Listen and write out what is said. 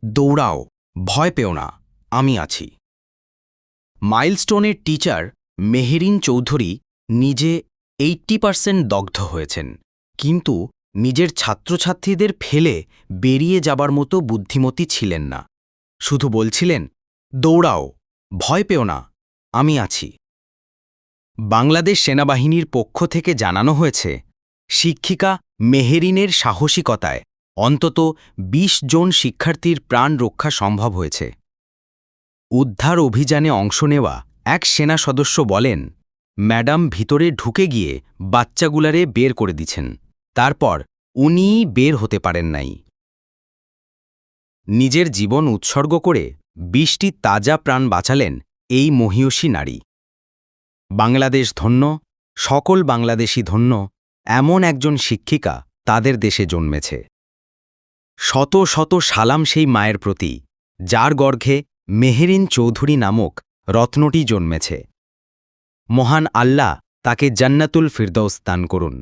দৌড়াও, ভয় পেও না, আমি আছি। মাইলস্টোনের টিচার মেহেরিন চৌধুরী নিজে 80% দগ্ধ হয়েছেন, কিন্তু নিজের ছাত্রছাত্রীদের ফেলে বেরিয়ে যাবার মতো বুদ্ধিমতী ছিলেন না। শুধু বলছিলেন, দৌড়াও, ভয় পেও না, আমি আছি। বাংলাদেশ সেনাবাহিনীর পক্ষ থেকে জানানো হয়েছে, শিক্ষিকা মেহেরিনের সাহসিকতায় অন্তত ২০ জন শিক্ষার্থীর প্রাণ রক্ষা সম্ভব হয়েছে। উদ্ধার অভিযানে অংশ নেওয়া এক সেনা সদস্য বলেন, ম্যাডাম ভিতরে ঢুকে গিয়ে বাচ্চাগুলারে বের করে দিছেন, তারপর উনিই বের হতে পারেন নাই। নিজের জীবন উৎসর্গ করে ২০টি তাজা প্রাণ বাঁচালেন এই মহীয়সী নারী। বাংলাদেশ ধন্য, সকল বাংলাদেশী ধন্য, এমন একজন শিক্ষিকা তাদের দেশে জন্মেছে। শত শত সালাম সেই মায়ের প্রতি, যার গর্ভে মেহেরিন চৌধুরী নামক রত্নটি জন্মেছে। মহান আল্লাহ তাকে জান্নাতুল ফিরদৌস দান করুন।